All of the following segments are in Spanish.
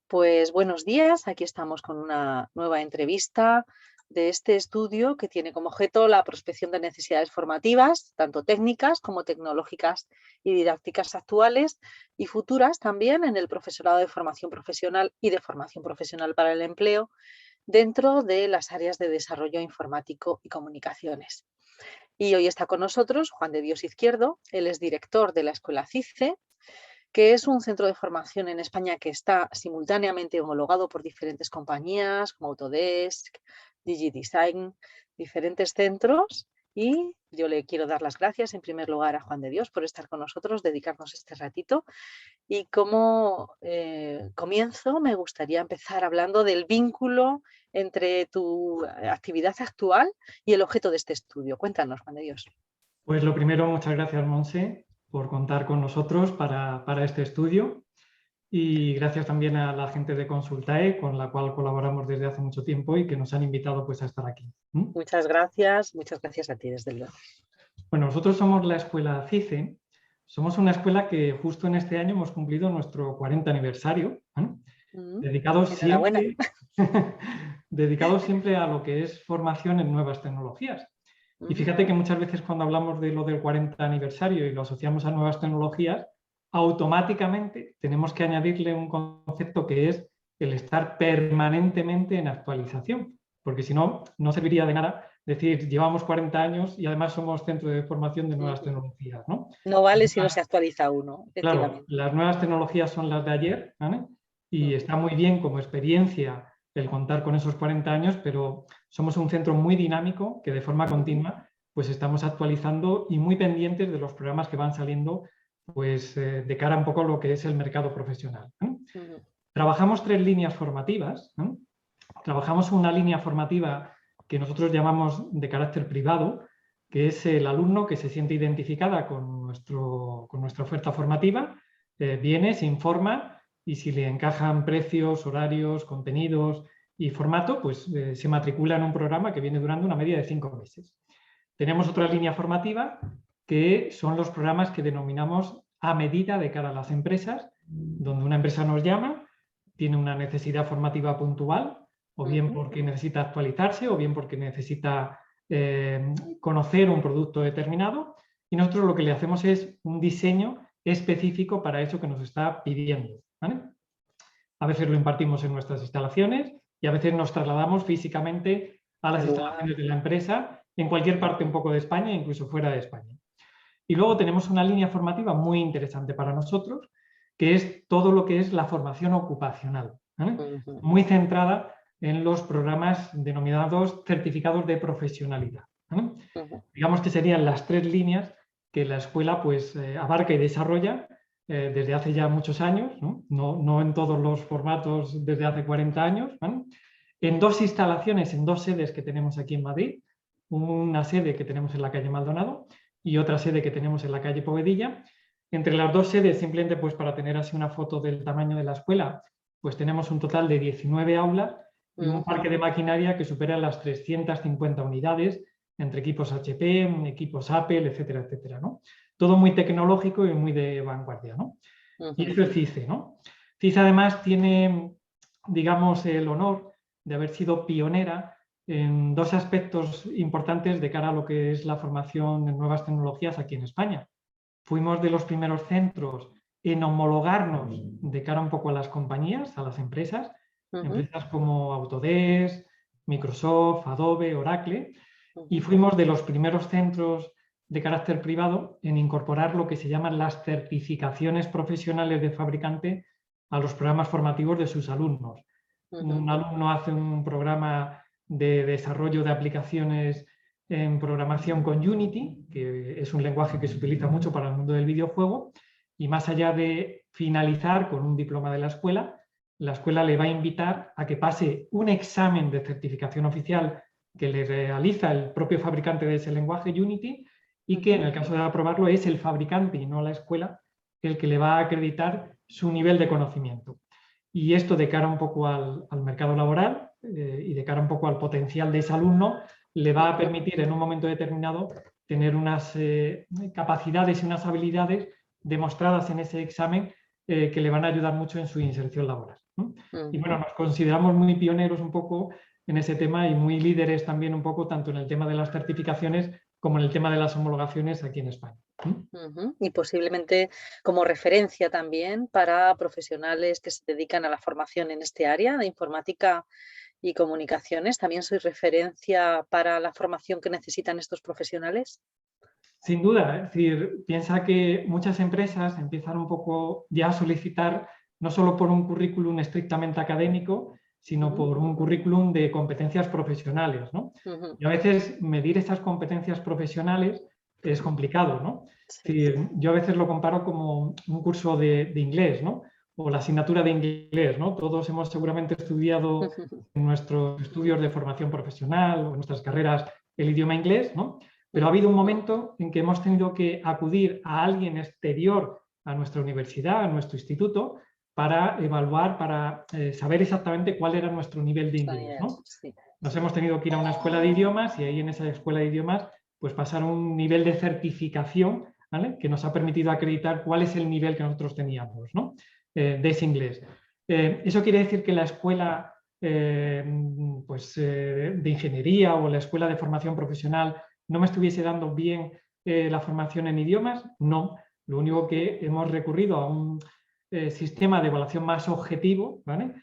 Pues buenos días, aquí estamos con una nueva entrevista de este estudio que tiene como objeto la prospección de necesidades formativas, tanto técnicas como tecnológicas y didácticas actuales y futuras también en el profesorado de formación profesional y de formación profesional para el empleo dentro de las áreas de desarrollo informático y comunicaciones. Y hoy está con nosotros Juan de Dios Izquierdo, él es director de la Escuela CICE, que es un centro de formación en España que está simultáneamente homologado por diferentes compañías como Autodesk, DigiDesign, diferentes centros. Y yo le quiero dar las gracias en primer lugar a Juan de Dios por estar con nosotros, dedicarnos este ratito. Y como comienzo, me gustaría empezar hablando del vínculo entre tu actividad actual y el objeto de este estudio. Cuéntanos, Juan de Dios. Pues lo primero, muchas gracias, Monse, por contar con nosotros para este estudio y gracias también a la gente de Consultae, con la cual colaboramos desde hace mucho tiempo y que nos han invitado pues, a estar aquí. Muchas gracias a ti, desde luego. Bueno, nosotros somos la Escuela CICE, somos una escuela que justo en este año hemos cumplido nuestro 40 aniversario, dedicados Enhorabuena. siempre, dedicados siempre a lo que es formación en nuevas tecnologías. Y fíjate que muchas veces cuando hablamos de lo del 40 aniversario y lo asociamos a nuevas tecnologías, automáticamente tenemos que añadirle un concepto que es el estar permanentemente en actualización, porque si no, no serviría de nada decir llevamos 40 años y además somos centro de formación de nuevas tecnologías, ¿no? No vale si no se actualiza uno, Claro, efectivamente. las nuevas tecnologías son las de ayer, ¿vale? Y está muy bien como experiencia el contar con esos 40 años, pero somos un centro muy dinámico que de forma continua pues estamos actualizando y muy pendientes de los programas que van saliendo pues de cara un poco a lo que es el mercado profesional. Trabajamos 3 líneas formativas. Trabajamos una línea formativa que nosotros llamamos de carácter privado, que es el alumno que se siente identificada con nuestra oferta formativa, viene, se informa y si le encajan precios, horarios, contenidos y formato, pues se matricula en un programa que viene durando una media de 5 meses. Tenemos otra línea formativa que son los programas que denominamos a medida de cara a las empresas, donde una empresa nos llama, tiene una necesidad formativa puntual, o bien porque necesita actualizarse, o bien porque necesita conocer un producto determinado, y nosotros lo que le hacemos es un diseño específico para eso que nos está pidiendo, ¿vale? A veces lo impartimos en nuestras instalaciones y a veces nos trasladamos físicamente a las instalaciones de la empresa en cualquier parte un poco de España, incluso fuera de España. Y luego tenemos una línea formativa muy interesante para nosotros, que es todo lo que es la formación ocupacional, ¿vale? Muy centrada en los programas denominados certificados de profesionalidad, ¿vale? Digamos que serían las 3 líneas que la escuela pues, abarca y desarrolla desde hace ya muchos años, no en todos los formatos desde hace 40 años, ¿vale? En 2 instalaciones, en 2 sedes que tenemos aquí en Madrid, una sede que tenemos en la calle Maldonado y otra sede que tenemos en la calle Povedilla. Entre las 2 sedes, simplemente pues para tener así una foto del tamaño de la escuela, pues tenemos un total de 19 aulas y un parque de maquinaria que supera las 350 unidades, entre equipos HP, equipos Apple, etcétera, etcétera, ¿no? Todo muy tecnológico y muy de vanguardia, ¿no? Y eso es CICE, ¿no? CICE además tiene, digamos, el honor de haber sido pionera en 2 aspectos importantes de cara a lo que es la formación en nuevas tecnologías aquí en España. Fuimos de los primeros centros en homologarnos de cara un poco a las compañías, a las empresas, empresas como Autodesk, Microsoft, Adobe, Oracle, y fuimos de los primeros centros de carácter privado en incorporar lo que se llaman las certificaciones profesionales de fabricante a los programas formativos de sus alumnos. Un alumno hace un programa de desarrollo de aplicaciones en programación con Unity, que es un lenguaje que se utiliza mucho para el mundo del videojuego, y más allá de finalizar con un diploma de la escuela le va a invitar a que pase un examen de certificación oficial que le realiza el propio fabricante de ese lenguaje, Unity, y que en el caso de aprobarlo es el fabricante y no la escuela el que le va a acreditar su nivel de conocimiento. Y esto de cara un poco al mercado laboral y de cara un poco al potencial de ese alumno, le va a permitir en un momento determinado tener unas capacidades y unas habilidades demostradas en ese examen que le van a ayudar mucho en su inserción laboral, Y bueno, nos consideramos muy pioneros un poco en ese tema y muy líderes también un poco tanto en el tema de las certificaciones como en el tema de las homologaciones aquí en España. Y posiblemente como referencia también para profesionales que se dedican a la formación en este área de informática y comunicaciones. ¿También sois referencia para la formación que necesitan estos profesionales? Sin duda, es decir, piensa que muchas empresas empiezan un poco ya a solicitar no solo por un currículum estrictamente académico, sino por un currículum de competencias profesionales, ¿no? Y a veces medir esas competencias profesionales es complicado, ¿no? Sí. Es decir, yo a veces lo comparo como un curso de inglés, ¿no? O la asignatura de inglés, ¿no? Todos hemos seguramente estudiado en nuestros estudios de formación profesional o en nuestras carreras el idioma inglés, ¿no? Pero ha habido un momento en que hemos tenido que acudir a alguien exterior a nuestra universidad, a nuestro instituto, para evaluar, para saber exactamente cuál era nuestro nivel de inglés, ¿no? Sí. Nos hemos tenido que ir a una escuela de idiomas y ahí en esa escuela de idiomas pues pasar un nivel de certificación, ¿vale? Que nos ha permitido acreditar cuál es el nivel que nosotros teníamos, ¿no? De ese inglés. Eso quiere decir que la escuela de ingeniería o la escuela de formación profesional no me estuviese dando bien la formación en idiomas. No, lo único que hemos recurrido a un sistema de evaluación más objetivo, ¿vale?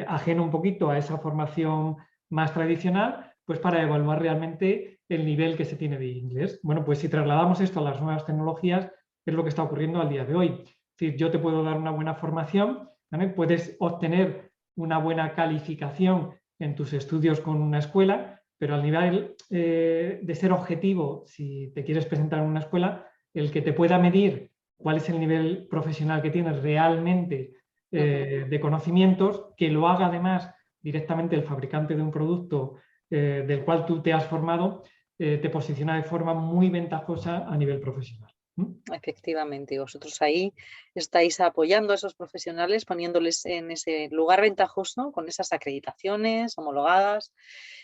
Ajeno un poquito a esa formación más tradicional, pues para evaluar realmente el nivel que se tiene de inglés. Bueno, pues si trasladamos esto a las nuevas tecnologías, es lo que está ocurriendo al día de hoy. Es decir, yo te puedo dar una buena formación, ¿vale? Puedes obtener una buena calificación en tus estudios con una escuela, pero al nivel de ser objetivo, si te quieres presentar en una escuela, el que te pueda medir cuál es el nivel profesional que tienes realmente de conocimientos, que lo haga además directamente el fabricante de un producto del cual tú te has formado, te posiciona de forma muy ventajosa a nivel profesional. Efectivamente, vosotros ahí estáis apoyando a esos profesionales, poniéndoles en ese lugar ventajoso con esas acreditaciones homologadas.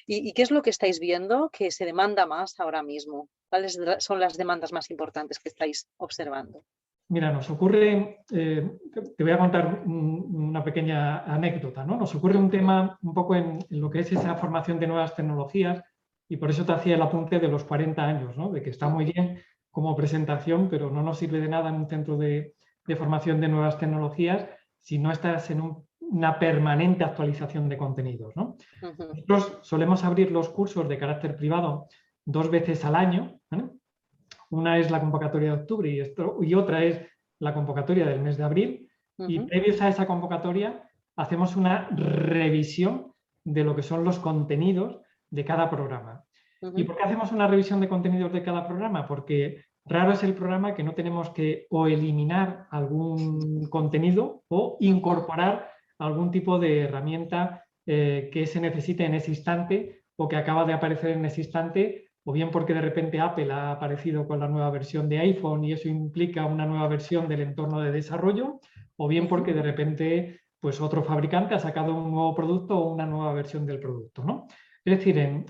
¿Y qué es lo que estáis viendo que se demanda más ahora mismo? ¿Cuáles son las demandas más importantes que estáis observando? Mira, nos ocurre, te voy a contar una pequeña anécdota, ¿no? Nos ocurre un tema un poco en lo que es esa formación de nuevas tecnologías y por eso te hacía el apunte de los 40 años, ¿no? De que está muy bien como presentación, pero no nos sirve de nada en un centro de formación de nuevas tecnologías si no estás en una permanente actualización de contenidos, ¿no? Nosotros solemos abrir los cursos de carácter privado 2 veces al año, ¿vale? Una es la convocatoria de octubre y otra es la convocatoria del mes de abril. Y previos a esa convocatoria hacemos una revisión de lo que son los contenidos de cada programa. ¿Y por qué hacemos una revisión de contenidos de cada programa? Porque raro es el programa que no tenemos que o eliminar algún contenido o incorporar algún tipo de herramienta que se necesite en ese instante o que acaba de aparecer en ese instante, o bien porque de repente Apple ha aparecido con la nueva versión de iPhone y eso implica una nueva versión del entorno de desarrollo, o bien porque de repente pues otro fabricante ha sacado un nuevo producto o una nueva versión del producto, ¿no? Es decir, en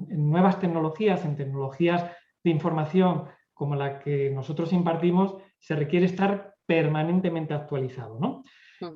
nuevas tecnologías, en tecnologías de información como la que nosotros impartimos, se requiere estar permanentemente actualizado, ¿no?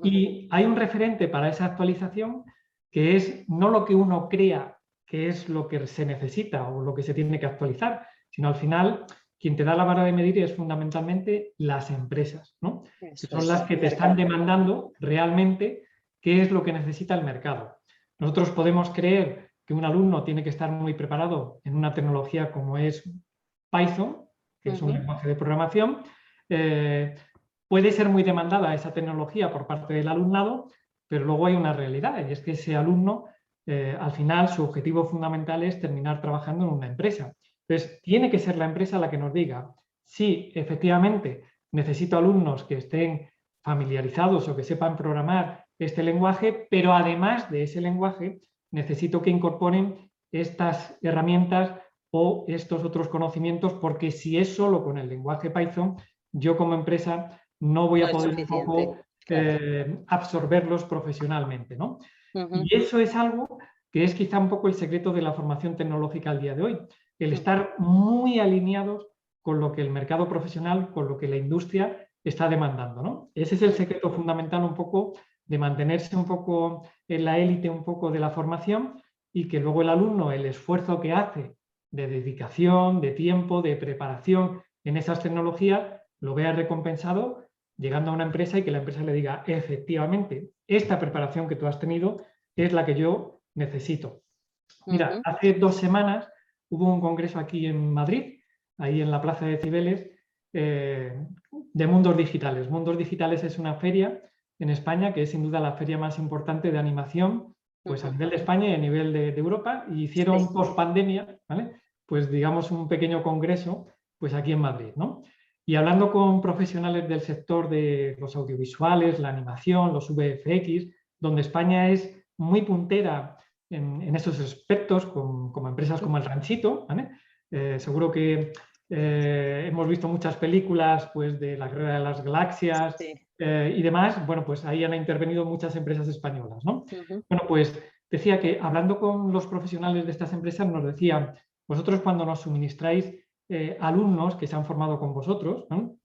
Y hay un referente para esa actualización que es no lo que uno crea que es lo que se necesita o lo que se tiene que actualizar, sino al final quien te da la vara de medir es fundamentalmente las empresas, ¿no? Que son las que te están demandando realmente qué es lo que necesita el mercado. Nosotros podemos creer que un alumno tiene que estar muy preparado en una tecnología como es Python, que es un lenguaje de programación. Puede ser muy demandada esa tecnología por parte del alumnado, pero luego hay una realidad y es que ese alumno al final su objetivo fundamental es terminar trabajando en una empresa. Entonces, tiene que ser la empresa la que nos diga, sí, efectivamente, necesito alumnos que estén familiarizados o que sepan programar este lenguaje, pero además de ese lenguaje, necesito que incorporen estas herramientas o estos otros conocimientos, porque si es solo con el lenguaje Python, yo como empresa no voy a poder un poco absorberlos profesionalmente, ¿no? Y eso es algo que es quizá un poco el secreto de la formación tecnológica al día de hoy, el estar muy alineados con lo que el mercado profesional, con lo que la industria está demandando, ¿no? Ese es el secreto fundamental un poco de mantenerse un poco en la élite un poco de la formación y que luego el alumno, el esfuerzo que hace de dedicación, de tiempo, de preparación en esas tecnologías, lo vea recompensado llegando a una empresa y que la empresa le diga, efectivamente, esta preparación que tú has tenido es la que yo necesito. Mira, hace 2 semanas hubo un congreso aquí en Madrid, ahí en la Plaza de Cibeles, de Mundos Digitales. Mundos Digitales es una feria en España que es sin duda la feria más importante de animación, pues a nivel de España y a nivel de Europa, y hicieron post-pandemia, ¿vale? Pues digamos un pequeño congreso pues aquí en Madrid, ¿no? Y hablando con profesionales del sector de los audiovisuales, la animación, los VFX, donde España es muy puntera en estos aspectos, como empresas como El Ranchito, ¿vale? Seguro que hemos visto muchas películas pues, de la Guerra de las Galaxias y demás. Bueno, pues ahí han intervenido muchas empresas españolas, ¿no? Bueno, pues decía que hablando con los profesionales de estas empresas nos decían, vosotros cuando nos suministráis alumnos que se han formado con vosotros, ¿no?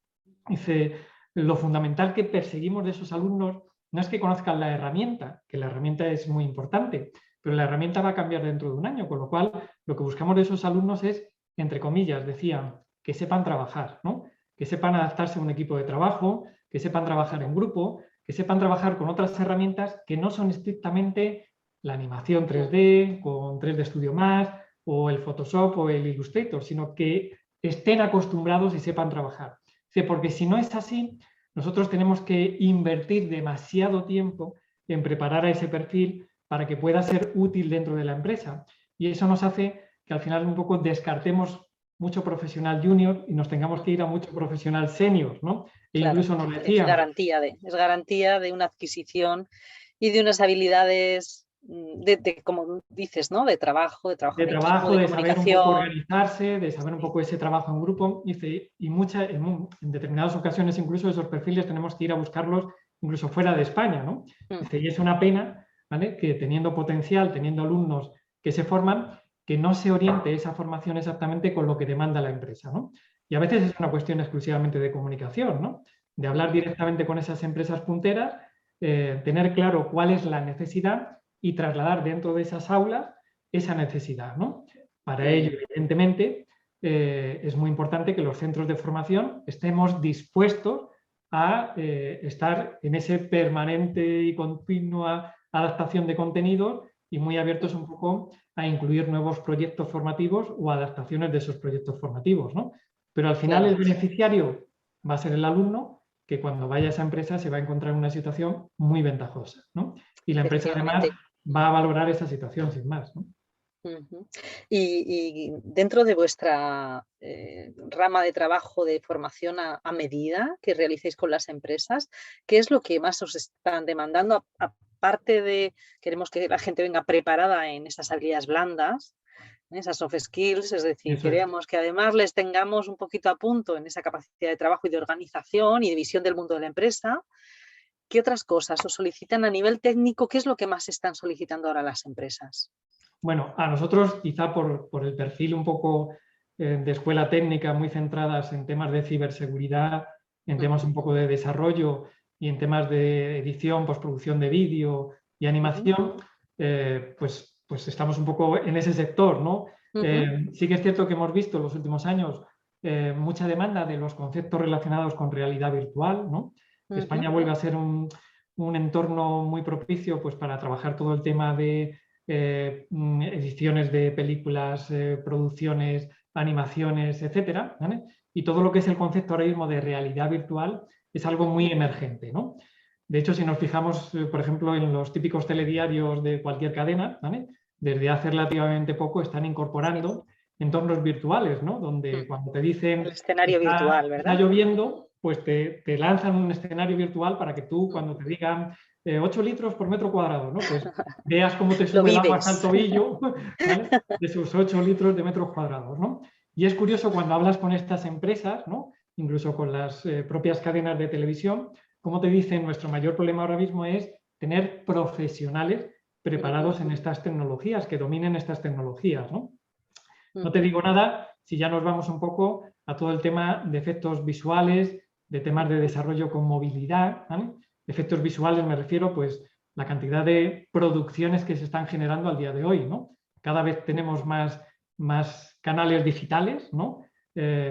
Dice, lo fundamental que perseguimos de esos alumnos no es que conozcan la herramienta, que la herramienta es muy importante, pero la herramienta va a cambiar dentro de un año, con lo cual lo que buscamos de esos alumnos es, entre comillas, decían, que sepan trabajar, ¿no? Que sepan adaptarse a un equipo de trabajo, que sepan trabajar en grupo, que sepan trabajar con otras herramientas que no son estrictamente la animación 3D, con 3D Studio Max, o el Photoshop o el Illustrator, sino que estén acostumbrados y sepan trabajar. Porque si no es así, nosotros tenemos que invertir demasiado tiempo en preparar a ese perfil para que pueda ser útil dentro de la empresa. Y eso nos hace que al final un poco descartemos mucho profesional junior y nos tengamos que ir a mucho profesional senior, ¿no? E claro, incluso nos decían... Es garantía de una adquisición y de unas habilidades como dices, ¿no? De trabajo en equipo, de saber un poco comunicación. organizarse, de saber un poco ese trabajo en grupo. Y en determinadas ocasiones incluso esos perfiles tenemos que ir a buscarlos incluso fuera de España, ¿no? Y es una pena, ¿vale? Que teniendo potencial, teniendo alumnos que se forman, que no se oriente esa formación exactamente con lo que demanda la empresa, ¿no? Y a veces es una cuestión exclusivamente de comunicación, ¿no? De hablar directamente con esas empresas punteras, tener claro cuál es la necesidad y trasladar dentro de esas aulas esa necesidad, ¿no? Para ello, evidentemente, es muy importante que los centros de formación estemos dispuestos a estar en ese permanente y continua adaptación de contenidos y muy abiertos un poco a incluir nuevos proyectos formativos o adaptaciones de esos proyectos formativos, ¿no? Pero al final el beneficiario va a ser el alumno, que cuando vaya a esa empresa se va a encontrar en una situación muy ventajosa, ¿no? Y la empresa además va a valorar esa situación sin más, ¿no? Y dentro de vuestra rama de trabajo de formación a medida que realicéis con las empresas, ¿qué es lo que más os están demandando? Aparte de queremos que la gente venga preparada en esas habilidades blandas, en esas soft skills, es decir, queremos que además les tengamos un poquito a punto en esa capacidad de trabajo y de organización y de visión del mundo de la empresa. ¿Qué otras cosas os solicitan a nivel técnico? ¿Qué es lo que más están solicitando ahora las empresas? Bueno, a nosotros quizá por el perfil un poco de escuela técnica muy centradas en temas de ciberseguridad, en temas un poco de desarrollo y en temas de edición, postproducción de vídeo y animación, pues estamos un poco en ese sector, ¿no? Sí que es cierto que hemos visto en los últimos años mucha demanda de los conceptos relacionados con realidad virtual, ¿no? España vuelve a ser un entorno muy propicio pues, para trabajar todo el tema de ediciones de películas, producciones, animaciones, etcétera, ¿vale? Y todo lo que es el concepto ahora mismo de realidad virtual es algo muy emergente, ¿no? De hecho, si nos fijamos, por ejemplo, en los típicos telediarios de cualquier cadena, ¿vale? Desde hace relativamente poco están incorporando entornos virtuales, ¿no? Donde cuando te dicen el escenario virtual, ¿verdad? Está lloviendo, pues te lanzan un escenario virtual para que tú, cuando te digan 8 litros por metro cuadrado, ¿no? Pues veas cómo te sube el agua hasta el tobillo, ¿vale? De esos 8 litros de metros cuadrados, ¿no? Y es curioso cuando hablas con estas empresas, ¿no? Incluso con las propias cadenas de televisión, como te dicen, nuestro mayor problema ahora mismo es tener profesionales preparados en estas tecnologías, que dominen estas tecnologías, ¿no? No te digo nada si ya nos vamos un poco a todo el tema de efectos visuales, de temas de desarrollo con movilidad, ¿vale? Efectos visuales me refiero pues la cantidad de producciones que se están generando al día de hoy, ¿no? Cada vez tenemos más canales digitales, ¿no?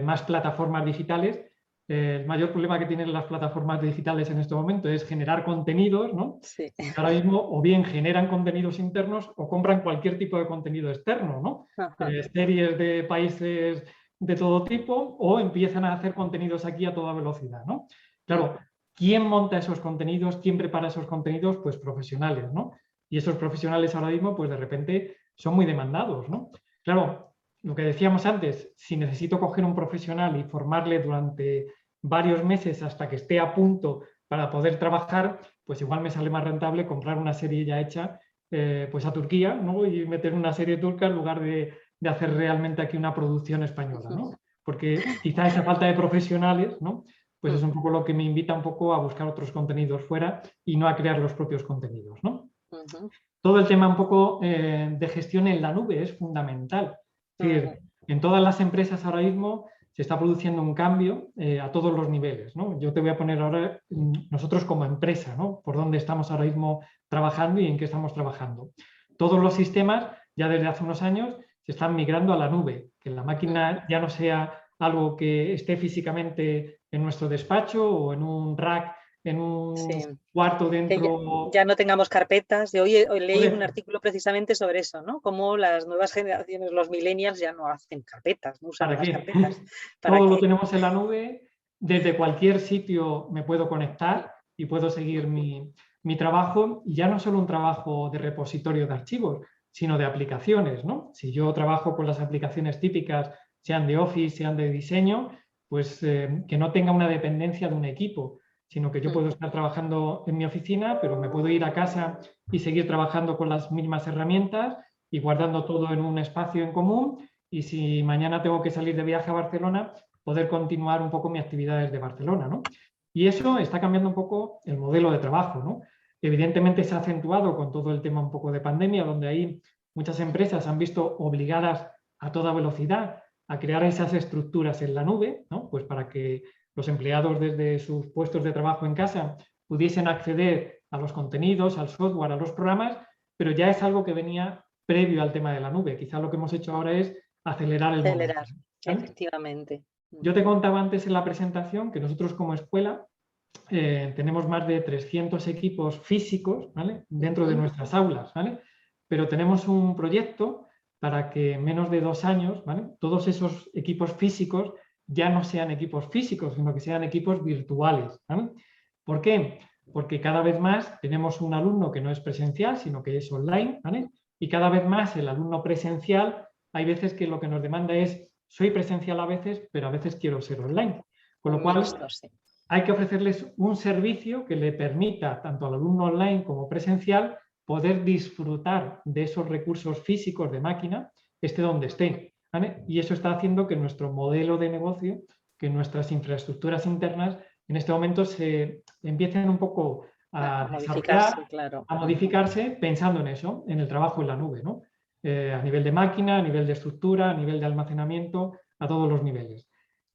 Más plataformas digitales. El mayor problema que tienen las plataformas digitales en este momento es generar contenidos, ¿no? Sí. Porque ahora mismo o bien generan contenidos internos o compran cualquier tipo de contenido externo, ¿no? Series de países de todo tipo o empiezan a hacer contenidos aquí a toda velocidad, ¿no? Claro, ¿quién monta esos contenidos? ¿Quién prepara esos contenidos? Pues profesionales, ¿no? Y esos profesionales ahora mismo, pues de repente son muy demandados, ¿no? Claro, lo que decíamos antes, si necesito coger un profesional y formarle durante varios meses hasta que esté a punto para poder trabajar, pues igual me sale más rentable comprar una serie ya hecha pues a Turquía, ¿no? Y meter una serie turca en lugar de hacer realmente aquí una producción española, ¿no? Porque quizá esa falta de profesionales, ¿no? Pues es un poco lo que me invita un poco a buscar otros contenidos fuera y no a crear los propios contenidos, ¿no? Todo el tema un poco de gestión en la nube es fundamental. Es decir, en todas las empresas ahora mismo se está produciendo un cambio a todos los niveles, ¿no? Yo te voy a poner ahora nosotros como empresa, ¿no? Por dónde estamos ahora mismo trabajando y en qué estamos trabajando. Todos los sistemas ya desde hace unos años se están migrando a la nube, que la máquina ya no sea algo que esté físicamente en nuestro despacho o en un rack, en un cuarto dentro. Que ya no tengamos carpetas. Hoy leí un artículo precisamente sobre eso, ¿no? Cómo las nuevas generaciones, los millennials, ya no hacen carpetas, no usan las carpetas. Todo lo tenemos en la nube. Desde cualquier sitio me puedo conectar y puedo seguir mi trabajo. Y ya no solo un trabajo de repositorio de archivos, sino de aplicaciones, ¿no? Si yo trabajo con las aplicaciones típicas, sean de Office, sean de diseño, pues que no tenga una dependencia de un equipo, sino que yo puedo estar trabajando en mi oficina, pero me puedo ir a casa y seguir trabajando con las mismas herramientas y guardando todo en un espacio en común. Y si mañana tengo que salir de viaje a Barcelona, poder continuar un poco mis actividades de Barcelona, ¿no? Y eso está cambiando un poco el modelo de trabajo, ¿no? Evidentemente se ha acentuado con todo el tema un poco de pandemia, donde ahí muchas empresas han visto obligadas a toda velocidad a crear esas estructuras en la nube, ¿no? Pues para que los empleados desde sus puestos de trabajo en casa pudiesen acceder a los contenidos, al software, a los programas, pero ya es algo que venía previo al tema de la nube. Quizá lo que hemos hecho ahora es acelerar el momento, ¿vale? Efectivamente. Yo te contaba antes en la presentación que nosotros como escuela tenemos más de 300 equipos físicos, ¿vale? Dentro de nuestras aulas, ¿vale? Pero tenemos un proyecto para que en menos de 2 años, ¿vale? Todos esos equipos físicos ya no sean equipos físicos, sino que sean equipos virtuales, ¿vale? ¿Por qué? Porque cada vez más tenemos un alumno que no es presencial, sino que es online, ¿vale? Y cada vez más el alumno presencial, hay veces que lo que nos demanda es, soy presencial a veces, pero a veces quiero ser online. Con lo cual, hay que ofrecerles un servicio que le permita, tanto al alumno online como presencial, poder disfrutar de esos recursos físicos de máquina, esté donde esté, ¿vale? Y eso está haciendo que nuestro modelo de negocio, que nuestras infraestructuras internas, en este momento se empiecen un poco a modificarse, claro. A modificarse pensando en eso, en el trabajo en la nube, ¿no? A nivel de máquina, a nivel de estructura, a nivel de almacenamiento, a todos los niveles.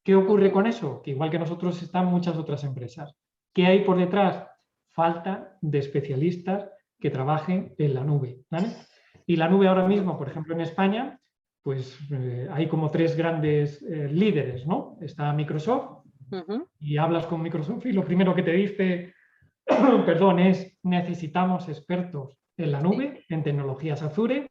¿Qué ocurre con eso? Que igual que nosotros están muchas otras empresas. ¿Qué hay por detrás? Falta de especialistas que trabajen en la nube, ¿vale? Y la nube ahora mismo, por ejemplo, en España, pues hay como 3 grandes líderes, ¿no? Está Microsoft y hablas con Microsoft y lo primero que te dice, perdón, es necesitamos expertos en la nube, en tecnologías Azure,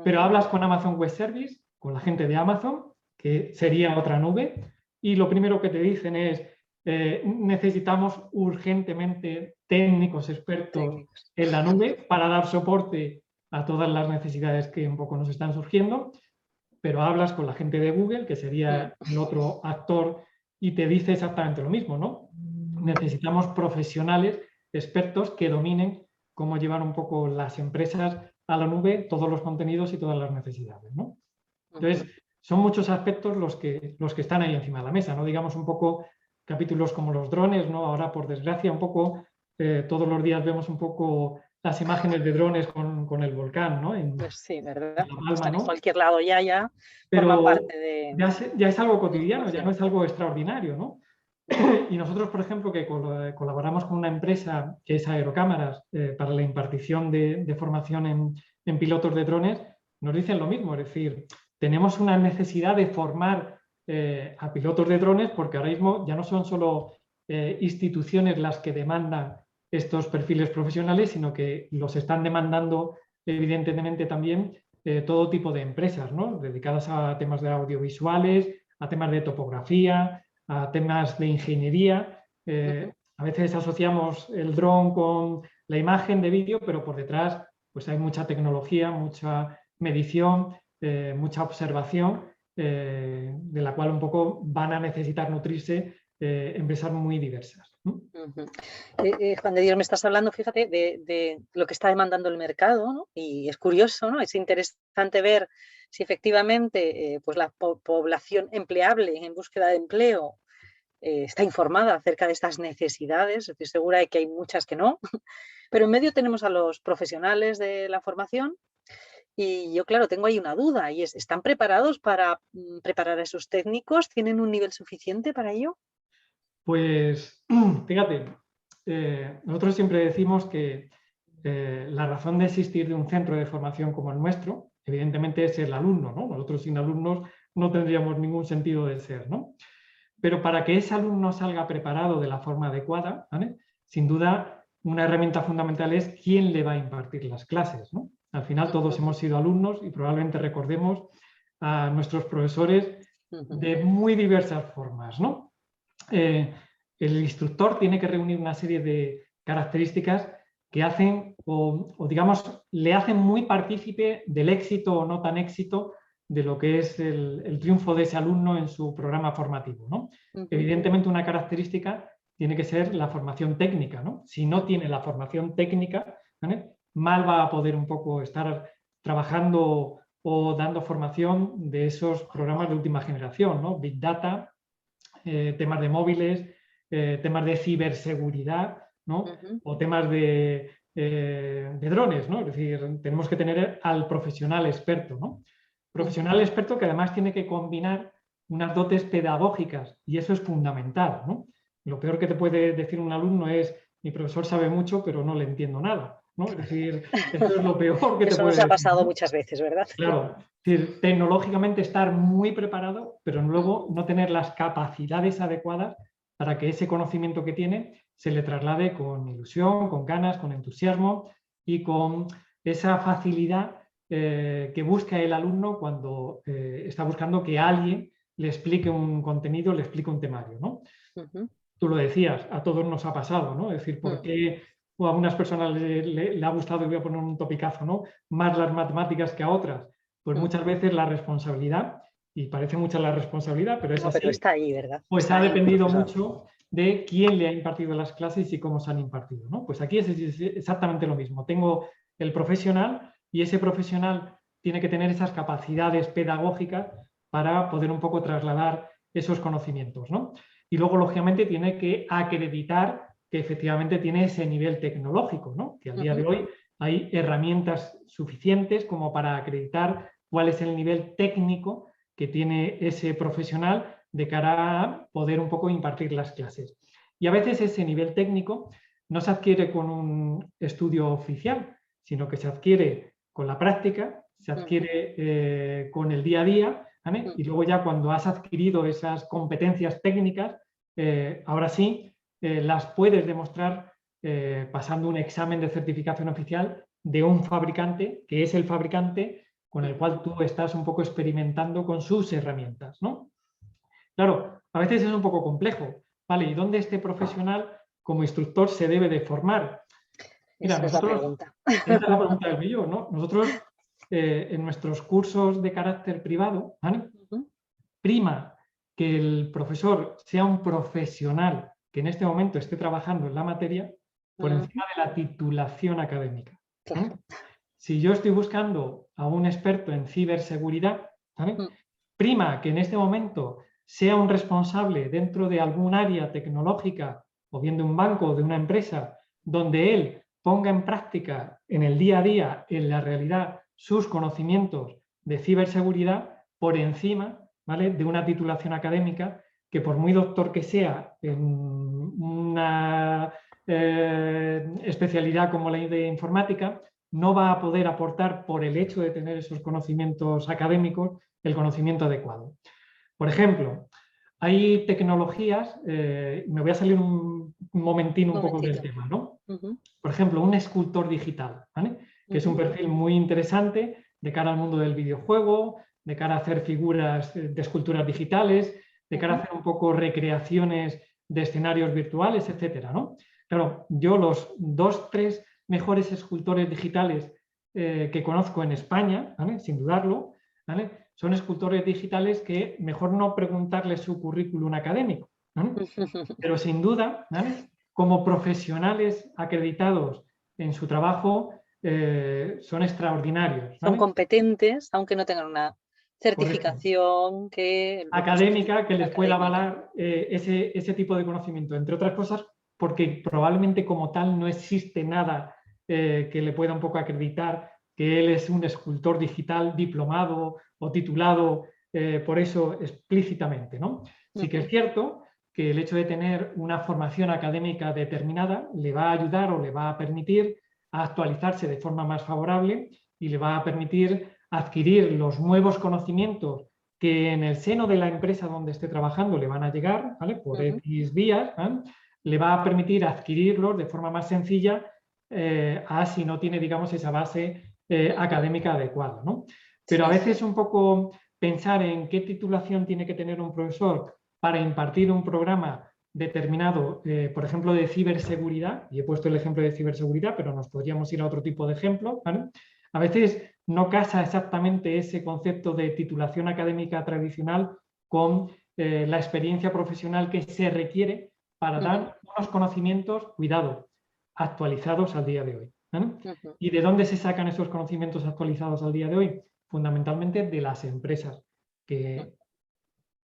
pero hablas con Amazon Web Service, con la gente de Amazon, que sería otra nube, y lo primero que te dicen es necesitamos urgentemente técnicos expertos en la nube para dar soporte a todas las necesidades que un poco nos están surgiendo, pero hablas con la gente de Google, que sería el otro actor, y te dice exactamente lo mismo, ¿no? Necesitamos profesionales, expertos que dominen cómo llevar un poco las empresas a la nube, todos los contenidos y todas las necesidades, ¿no? Entonces, son muchos aspectos los que están ahí encima de la mesa, ¿no? Digamos un poco capítulos como los drones, ¿no? Ahora, por desgracia, un poco, todos los días vemos un poco las imágenes de drones con el volcán, ¿no? Pues sí, ¿verdad? En La Palma, están ¿no? en cualquier lado ya Pero forman parte de... ya es algo cotidiano, ya no es algo extraordinario, ¿no? Y nosotros, por ejemplo, que colaboramos con una empresa que es Aerocámaras para la impartición de formación en pilotos de drones, nos dicen lo mismo, es decir, tenemos una necesidad de formar a pilotos de drones porque ahora mismo ya no son solo instituciones las que demandan estos perfiles profesionales, sino que los están demandando evidentemente también todo tipo de empresas, ¿no? Dedicadas a temas de audiovisuales, a temas de topografía, a temas de ingeniería. A veces asociamos el dron con la imagen de vídeo, pero por detrás pues hay mucha tecnología, mucha medición, mucha observación, de la cual un poco van a necesitar nutrirse empresas muy diversas. Juan de Dios, me estás hablando, fíjate, de lo que está demandando el mercado, ¿no? Y es curioso, ¿no? Es interesante ver si efectivamente pues la población empleable en búsqueda de empleo está informada acerca de estas necesidades. Estoy segura de que hay muchas que no, pero en medio tenemos a los profesionales de la formación y yo, claro, tengo ahí una duda y es, ¿están preparados para preparar a esos técnicos? ¿Tienen un nivel suficiente para ello? Pues fíjate, nosotros siempre decimos que la razón de existir de un centro de formación como el nuestro, evidentemente es el alumno, ¿no? Nosotros sin alumnos no tendríamos ningún sentido de ser, ¿no? Pero para que ese alumno salga preparado de la forma adecuada, ¿vale? Sin duda, una herramienta fundamental es quién le va a impartir las clases, ¿no? Al final todos hemos sido alumnos y probablemente recordemos a nuestros profesores de muy diversas formas, ¿no? El instructor tiene que reunir una serie de características que hacen o digamos, le hacen muy partícipe del éxito o no tan éxito de lo que es el triunfo de ese alumno en su programa formativo, ¿no? Evidentemente una característica tiene que ser la formación técnica, ¿no? Si no tiene la formación técnica, ¿vale? Mal va a poder un poco estar trabajando o dando formación de esos programas de última generación, ¿no? Big Data, temas de móviles, temas de ciberseguridad, ¿no? O temas de drones, ¿no? Es decir, tenemos que tener al profesional experto, ¿no? Profesional experto que además tiene que combinar unas dotes pedagógicas y eso es fundamental, ¿no? Lo peor que te puede decir un alumno es mi profesor sabe mucho pero no le entiendo nada, ¿no? Es decir, eso es lo peor que te puede decir. Eso nos ha pasado muchas veces, ¿verdad? Claro, es decir, tecnológicamente estar muy preparado, pero luego no tener las capacidades adecuadas para que ese conocimiento que tiene se le traslade con ilusión, con ganas, con entusiasmo y con esa facilidad que busca el alumno cuando está buscando que alguien le explique un contenido, le explique un temario, ¿no? Tú lo decías, a todos nos ha pasado, ¿no? Es decir, ¿por qué a algunas personas le ha gustado, y voy a poner un topicazo, ¿no? Más las matemáticas que a otras? Pues muchas veces la responsabilidad, y parece mucha la responsabilidad, pero es No, así, pero está ahí, ¿verdad? pues Está ha ahí, dependido profesor. mucho de quién le ha impartido las clases y cómo se han impartido, ¿no? Pues aquí es exactamente lo mismo. Tengo el profesional y ese profesional tiene que tener esas capacidades pedagógicas para poder un poco trasladar esos conocimientos, ¿no? Y luego, lógicamente, tiene que acreditar que efectivamente tiene ese nivel tecnológico, ¿no? Que al día de hoy hay herramientas suficientes como para acreditar cuál es el nivel técnico que tiene ese profesional de cara a poder un poco impartir las clases. Y a veces ese nivel técnico no se adquiere con un estudio oficial, sino que se adquiere con la práctica, se adquiere con el día a día, ¿vale? Y luego ya cuando has adquirido esas competencias técnicas, ahora sí las puedes demostrar pasando un examen de certificación oficial de un fabricante, que es el fabricante con el cual tú estás un poco experimentando con sus herramientas, ¿no? Claro, a veces es un poco complejo, ¿vale? ¿Y dónde este profesional como instructor se debe de formar? Mira, Esa es la pregunta. esta es la pregunta del millón, ¿no? Nosotros en nuestros cursos de carácter privado, ¿vale? Prima que el profesor sea un profesional que en este momento esté trabajando en la materia por encima de la titulación académica. Claro. Si yo estoy buscando a un experto en ciberseguridad, ¿vale? Prima que en este momento sea un responsable dentro de algún área tecnológica o bien de un banco o de una empresa donde él ponga en práctica en el día a día, en la realidad, sus conocimientos de ciberseguridad por encima, ¿vale?, de una titulación académica que por muy doctor que sea en una especialidad como la de informática, no va a poder aportar, por el hecho de tener esos conocimientos académicos, el conocimiento adecuado. Por ejemplo, hay tecnologías, me voy a salir un momentín un poco del tema, ¿no? Por ejemplo, un escultor digital, ¿vale? Que es un perfil muy interesante de cara al mundo del videojuego, de cara a hacer figuras de esculturas digitales, de cara a hacer un poco recreaciones de escenarios virtuales, etcétera, ¿no? Claro, yo los 2, 3 mejores escultores digitales que conozco en España, ¿vale? Sin dudarlo, ¿vale? Son escultores digitales que mejor no preguntarles su currículum académico, ¿vale? Pero sin duda, ¿vale? Como profesionales acreditados en su trabajo, son extraordinarios, ¿vale? Son competentes, aunque no tengan una certificación que académica que les pueda avalar ese tipo de conocimiento, entre otras cosas, porque probablemente como tal no existe nada que le pueda un poco acreditar que él es un escultor digital diplomado o titulado por eso explícitamente, ¿no? Sí que es cierto que el hecho de tener una formación académica determinada le va a ayudar o le va a permitir a actualizarse de forma más favorable y le va a permitir adquirir los nuevos conocimientos que en el seno de la empresa donde esté trabajando le van a llegar, ¿vale? Por X vías, ¿vale? Le va a permitir adquirirlos de forma más sencilla a si no tiene, digamos, esa base académica adecuada, ¿no? Pero a veces un poco pensar en qué titulación tiene que tener un profesor para impartir un programa determinado, por ejemplo, de ciberseguridad, y he puesto el ejemplo de ciberseguridad, pero nos podríamos ir a otro tipo de ejemplo, ¿vale? A veces no casa exactamente ese concepto de titulación académica tradicional con la experiencia profesional que se requiere para dar unos conocimientos, cuidado, actualizados al día de hoy, ¿vale? ¿Y de dónde se sacan esos conocimientos actualizados al día de hoy? Fundamentalmente de las empresas, que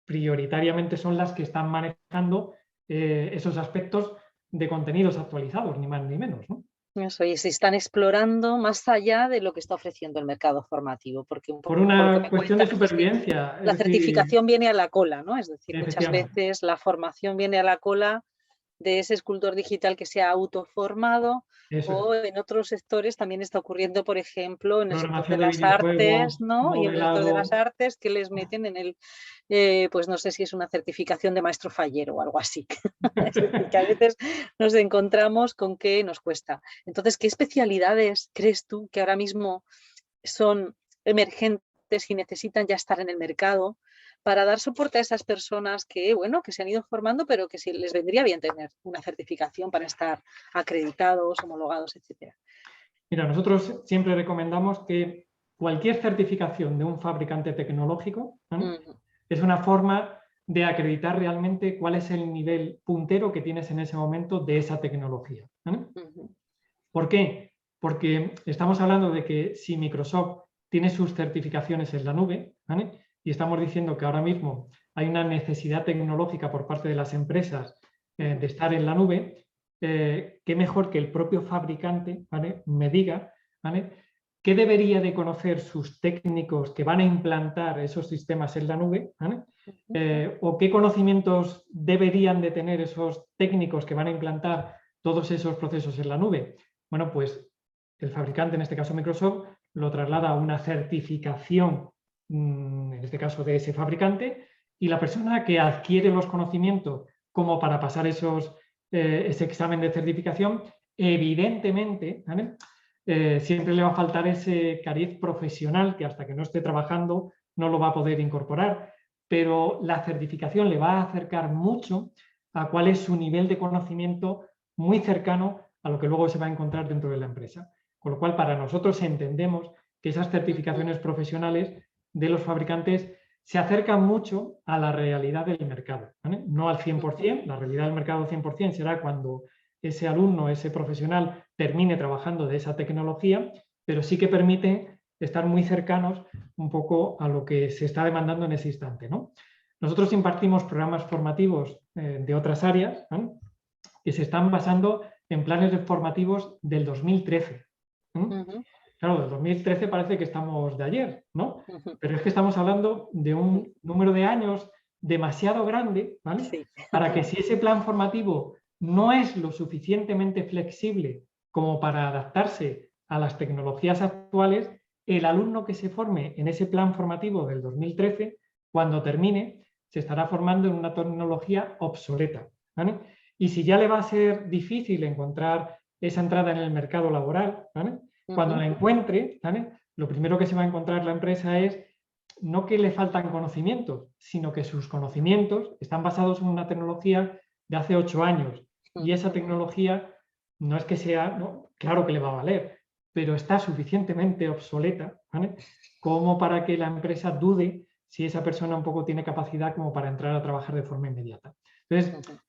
prioritariamente son las que están manejando esos aspectos de contenidos actualizados, ni más ni menos, ¿no? Eso, y se están explorando más allá de lo que está ofreciendo el mercado formativo, porque un poco por una cuestión de supervivencia. La certificación viene a la cola, ¿no? Es decir, muchas veces la formación viene a la cola de ese escultor digital que se ha autoformado, o en otros sectores también está ocurriendo, por ejemplo, en el sector de las artes, ¿no? Y en el sector de las artes que les meten en el, pues no sé si es una certificación de maestro fallero o algo así. Es decir, que a veces nos encontramos con que nos cuesta. Entonces, ¿qué especialidades crees tú que ahora mismo son emergentes y necesitan ya estar en el mercado para dar soporte a esas personas que, bueno, que se han ido formando, pero que sí les vendría bien tener una certificación para estar acreditados, homologados, etcétera? Mira, nosotros siempre recomendamos que cualquier certificación de un fabricante tecnológico, ¿vale? Es una forma de acreditar realmente cuál es el nivel puntero que tienes en ese momento de esa tecnología, ¿vale? ¿Por qué? Porque estamos hablando de que si Microsoft tiene sus certificaciones en la nube, ¿vale? Y estamos diciendo que ahora mismo hay una necesidad tecnológica por parte de las empresas de estar en la nube, qué mejor que el propio fabricante, ¿vale? Me diga, ¿vale? ¿Qué debería de conocer sus técnicos que van a implantar esos sistemas en la nube? ¿Vale? ¿O qué conocimientos deberían de tener esos técnicos que van a implantar todos esos procesos en la nube? Bueno, pues el fabricante, en este caso Microsoft, lo traslada a una certificación, en este caso de ese fabricante, y la persona que adquiere los conocimientos como para pasar ese examen de certificación, evidentemente, ¿vale? Siempre le va a faltar ese cariz profesional que hasta que no esté trabajando no lo va a poder incorporar, pero la certificación le va a acercar mucho a cuál es su nivel de conocimiento muy cercano a lo que luego se va a encontrar dentro de la empresa. Con lo cual, para nosotros entendemos que esas certificaciones profesionales de los fabricantes se acercan mucho a la realidad del mercado, ¿vale? No al 100%, la realidad del mercado 100% será cuando ese alumno, ese profesional termine trabajando de esa tecnología, pero sí que permite estar muy cercanos un poco a lo que se está demandando en ese instante, ¿no? Nosotros impartimos programas formativos de otras áreas, ¿no? Que se están basando en planes formativos del 2013. Claro, del 2013 parece que estamos de ayer, ¿no? Pero es que estamos hablando de un número de años demasiado grande, ¿vale? Sí. Para que si ese plan formativo no es lo suficientemente flexible como para adaptarse a las tecnologías actuales, el alumno que se forme en ese plan formativo del 2013, cuando termine, se estará formando en una tecnología obsoleta, ¿vale? Y si ya le va a ser difícil encontrar esa entrada en el mercado laboral, ¿vale? Cuando la encuentre, ¿vale? Lo primero que se va a encontrar la empresa es no que le faltan conocimientos, sino que sus conocimientos están basados en una tecnología de hace 8 años. Y esa tecnología no es que sea, no, claro que le va a valer, pero está suficientemente obsoleta, ¿vale? Como para que la empresa dude si esa persona un poco tiene capacidad como para entrar a trabajar de forma inmediata. Entonces,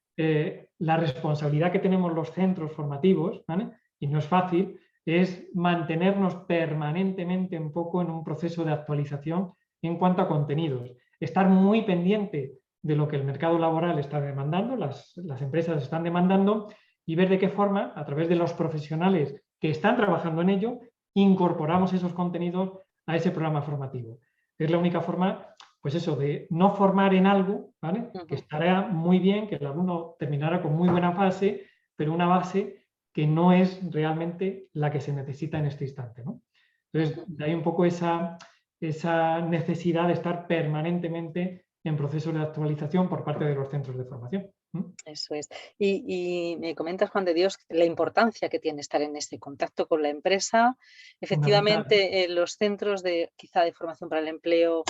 la responsabilidad que tenemos los centros formativos, ¿vale? Y no es fácil, es mantenernos permanentemente un poco en un proceso de actualización en cuanto a contenidos. Estar muy pendiente de lo que el mercado laboral está demandando, las empresas están demandando, y ver de qué forma, a través de los profesionales que están trabajando en ello, incorporamos esos contenidos a ese programa formativo. Es la única forma, pues eso, de no formar en algo, ¿vale? Que estará muy bien, que el alumno terminará con muy buena base, pero una base que no es realmente la que se necesita en este instante, ¿no? Entonces, de ahí un poco esa necesidad de estar permanentemente en procesos de actualización por parte de los centros de formación. Eso es. Y me comentas, Juan de Dios, la importancia que tiene estar en este contacto con la empresa. Efectivamente, en los centros quizá de formación para el empleo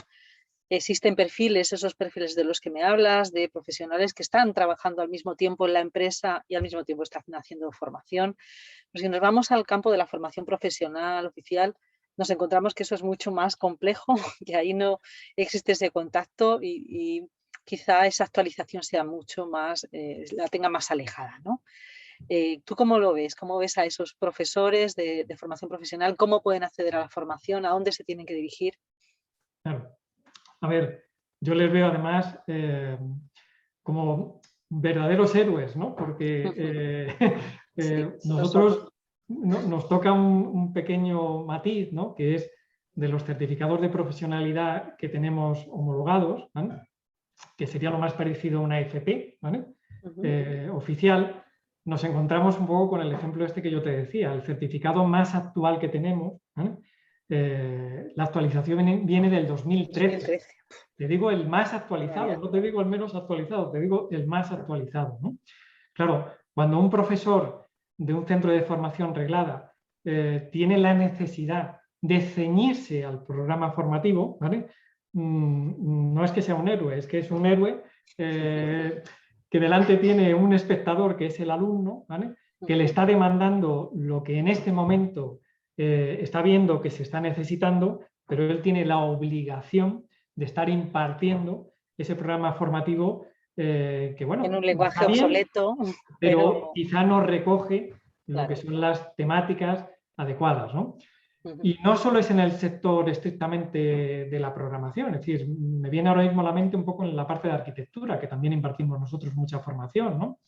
existen perfiles, esos perfiles de los que me hablas, de profesionales que están trabajando al mismo tiempo en la empresa y al mismo tiempo están haciendo formación. Pues si nos vamos al campo de la formación profesional, oficial, nos encontramos que eso es mucho más complejo, que ahí no existe ese contacto y quizá esa actualización sea mucho más, la tenga más alejada, ¿no? ¿Tú cómo lo ves? ¿Cómo ves a esos profesores de formación profesional? ¿Cómo pueden acceder a la formación? ¿A dónde se tienen que dirigir? Claro. A ver, yo les veo además como verdaderos héroes, ¿no? Porque nosotros nos toca un pequeño matiz, ¿no? Que es de los certificados de profesionalidad que tenemos homologados, ¿vale? Que sería lo más parecido a una FP, ¿vale? Oficial, nos encontramos un poco con el ejemplo este que yo te decía, el certificado más actual que tenemos, ¿vale? La actualización viene del 2013. Te digo el más actualizado, no te digo el menos actualizado, te digo el más actualizado, ¿no? Claro, cuando un profesor de un centro de formación reglada tiene la necesidad de ceñirse al programa formativo, ¿vale? No es que sea un héroe, es que es un héroe que delante tiene un espectador que es el alumno, ¿vale? Que le está demandando lo que en este momento está viendo que se está necesitando, pero él tiene la obligación de estar impartiendo ese programa formativo que, bueno, en un lenguaje está bien, obsoleto, pero quizá no recoge lo claro, que son las temáticas adecuadas, ¿no? Uh-huh. Y no solo es en el sector estrictamente de la programación, es decir, me viene ahora mismo a la mente un poco en la parte de arquitectura, que también impartimos nosotros mucha formación, ¿no?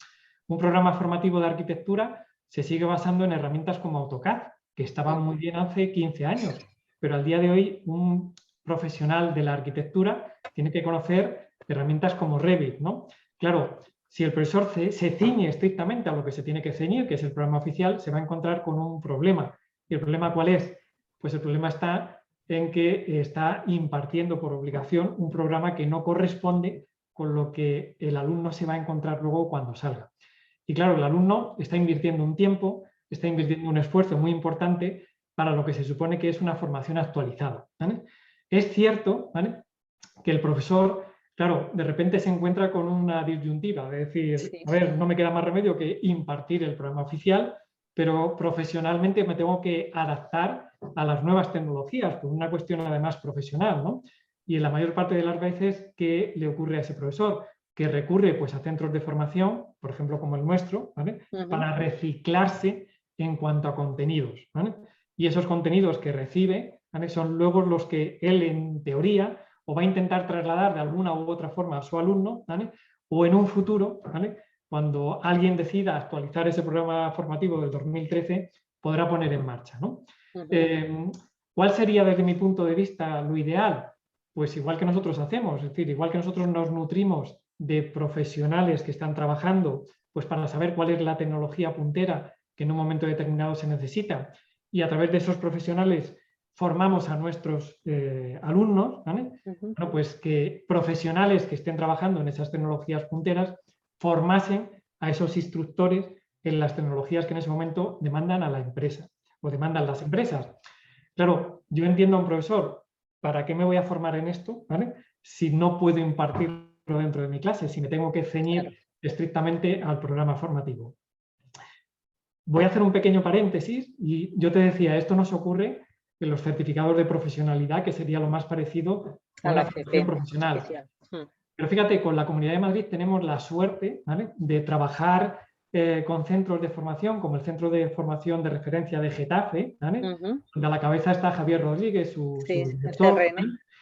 Un programa formativo de arquitectura se sigue basando en herramientas como AutoCAD, que estaban muy bien hace 15 años, pero al día de hoy un profesional de la arquitectura tiene que conocer herramientas como Revit, ¿no? Claro, si el profesor se ciñe estrictamente a lo que se tiene que ceñir, que es el programa oficial, se va a encontrar con un problema. ¿Y el problema cuál es? Pues el problema está en que está impartiendo por obligación un programa que no corresponde con lo que el alumno se va a encontrar luego cuando salga. Y claro, el alumno está invirtiendo un tiempo, está invirtiendo un esfuerzo muy importante para lo que se supone que es una formación actualizada, ¿vale? Es cierto, ¿vale?, que el profesor, claro, de repente se encuentra con una disyuntiva, de decir, a ver, no me queda más remedio que impartir el programa oficial, pero profesionalmente me tengo que adaptar a las nuevas tecnologías, por una cuestión además profesional, ¿no? Y en la mayor parte de las veces, ¿qué le ocurre a ese profesor? Que recurre pues, a centros de formación, por ejemplo como el nuestro, ¿vale?, para reciclarse en cuanto a contenidos, ¿vale? Y esos contenidos que recibe, ¿vale?, son luego los que él en teoría o va a intentar trasladar de alguna u otra forma a su alumno, ¿vale?, o en un futuro, ¿vale?, cuando alguien decida actualizar ese programa formativo del 2013, podrá poner en marcha, ¿no? ¿Cuál sería desde mi punto de vista lo ideal? pues igual que nosotros hacemos, es decir, igual que nosotros nos nutrimos de profesionales que están trabajando, pues para saber cuál es la tecnología puntera que en un momento determinado se necesita, y a través de esos profesionales formamos a nuestros alumnos, ¿vale? Bueno, pues que profesionales que estén trabajando en esas tecnologías punteras formasen a esos instructores en las tecnologías que en ese momento demandan a la empresa o demandan las empresas. Claro, yo entiendo a un profesor, ¿para qué me voy a formar en esto? ¿Vale? Si no puedo impartirlo dentro de mi clase, si me tengo que ceñir estrictamente al programa formativo. Voy a hacer un pequeño paréntesis y yo te decía, esto nos ocurre en los certificados de profesionalidad, que sería lo más parecido a una formación profesional. Pero fíjate, con la Comunidad de Madrid tenemos la suerte, ¿vale?, de trabajar con centros de formación, como el Centro de Formación de Referencia de Getafe, ¿vale? Donde a la cabeza está Javier Rodríguez, su director.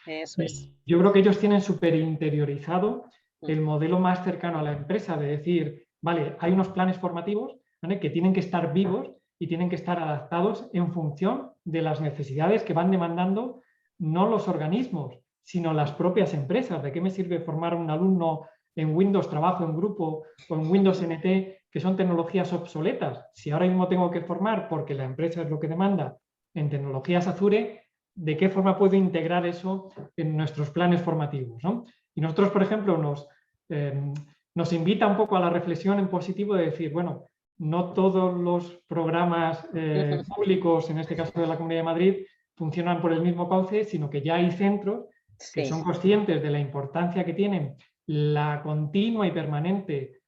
Eso es. Yo creo que ellos tienen súper interiorizado el modelo más cercano a la empresa, de decir, vale, hay unos planes formativos, ¿vale?, que tienen que estar vivos y tienen que estar adaptados en función de las necesidades que van demandando no los organismos, sino las propias empresas. ¿De qué me sirve formar a un alumno en Windows Trabajo en Grupo o en Windows NT, que son tecnologías obsoletas? Si ahora mismo tengo que formar, porque la empresa es lo que demanda, en tecnologías Azure, ¿de qué forma puedo integrar eso en nuestros planes formativos, ¿no? Y nosotros, por ejemplo, nos invita un poco a la reflexión en positivo de decir, bueno, no todos los programas públicos, en este caso de la Comunidad de Madrid, funcionan por el mismo cauce, sino que ya hay centros que son conscientes de la importancia que tienen la continua y permanente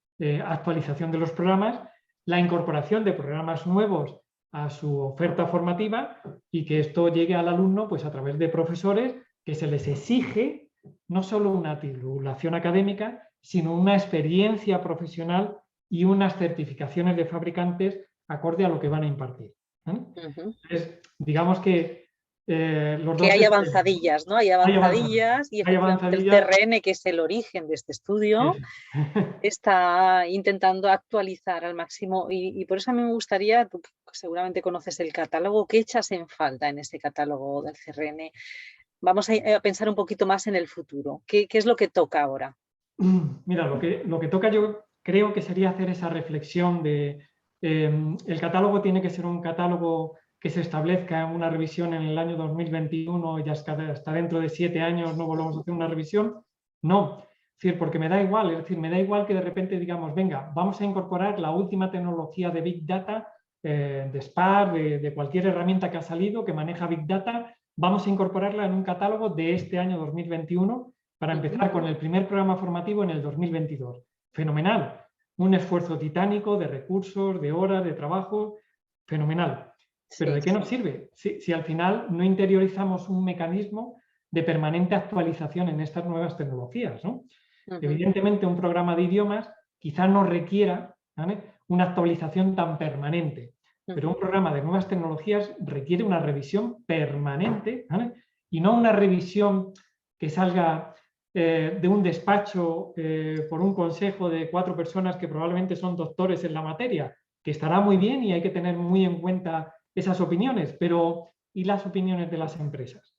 actualización de los programas, la incorporación de programas nuevos a su oferta formativa y que esto llegue al alumno pues a través de profesores que se les exige no solo una titulación académica, sino una experiencia profesional y unas certificaciones de fabricantes acorde a lo que van a impartir. Entonces, digamos que hay avanzadillas, ¿no? Hay avanzadillas y efectivamente el CRN, que es el origen de este estudio, está intentando actualizar al máximo y por eso a mí me gustaría, tú seguramente conoces el catálogo, ¿qué echas en falta en este catálogo del CRN? Vamos a pensar un poquito más en el futuro. ¿Qué es lo que toca ahora? Mira, lo que toca yo creo que sería hacer esa reflexión de el catálogo tiene que ser un catálogo que se establezca en una revisión en el año 2021 y hasta dentro de 7 años no volvamos a hacer una revisión. No, es decir, porque me da igual, es decir, me da igual que de repente digamos, venga, vamos a incorporar la última tecnología de Big Data, de Spark, de cualquier herramienta que ha salido que maneja Big Data, vamos a incorporarla en un catálogo de este año 2021 para empezar con el primer programa formativo en el 2022. Fenomenal, un esfuerzo titánico de recursos, de horas, de trabajo, fenomenal. ¿Pero de qué nos sirve? Si al final no interiorizamos un mecanismo de permanente actualización en estas nuevas tecnologías, ¿no? Evidentemente, un programa de idiomas quizás no requiera, ¿vale?, una actualización tan permanente, pero un programa de nuevas tecnologías requiere una revisión permanente, ¿vale?, y no una revisión que salga de un despacho por un consejo de 4 personas que probablemente son doctores en la materia, que estará muy bien y hay que tener muy en cuenta esas opiniones, pero ¿y las opiniones de las empresas?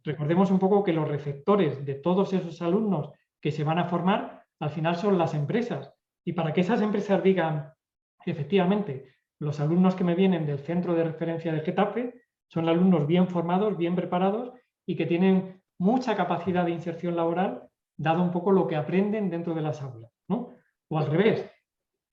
Recordemos un poco que los receptores de todos esos alumnos que se van a formar, al final son las empresas. Y para que esas empresas digan, efectivamente, los alumnos que me vienen del centro de referencia de Getafe son alumnos bien formados, bien preparados y que tienen mucha capacidad de inserción laboral, dado un poco lo que aprenden dentro de las aulas, ¿no? O al revés,